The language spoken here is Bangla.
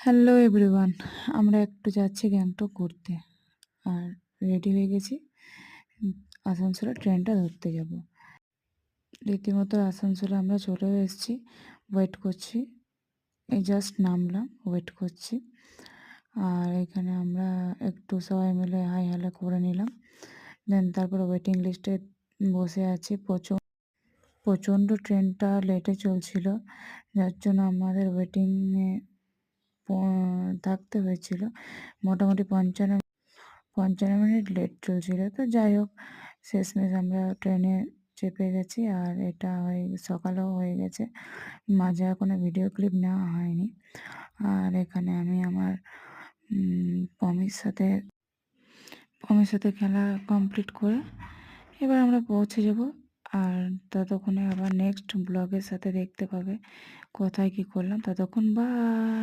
হ্যালো এভরিওয়ান, আমরা একটু যাচ্ছি গ্যাংটক ঘুরতে। আর রেডি হয়ে গেছি। উম আসানসোলে ট্রেনটা ধরতে যাব। রীতিমতো আসানসোলে আমরা চলেও এসেছি। ওয়েট করছি। এই জাস্ট নামলাম, ওয়েট করছি। আর এখানে আমরা একটু সবাই মিলে হাই হ্যালো করে নিলাম। দেন তারপরে ওয়েটিং লিস্টে বসে আছি। প্রচণ্ড ট্রেনটা লেটে চলছিল। যার জন্য আমাদের ওয়েটিংয়ে থাকতে হয়েছিল। মোটামুটি ৫৫ মিনিট লেট চলছিল। তো যাই হোক, শেষমেশ আমরা ট্রেনে চেপে গেছি। আর এটা সকালেও হয়ে গেছে। মাঝে আর কোনো ভিডিও ক্লিপ নেওয়া হয়নি। আর এখানে আমি আমার পমির সাথে খেলা কমপ্লিট করে এবার আমরা পৌঁছে যাব। আর ততক্ষণে আবার নেক্সট ব্লগের সাথে দেখতে পাবে কোথায় কী করলাম। ততক্ষণ বাই।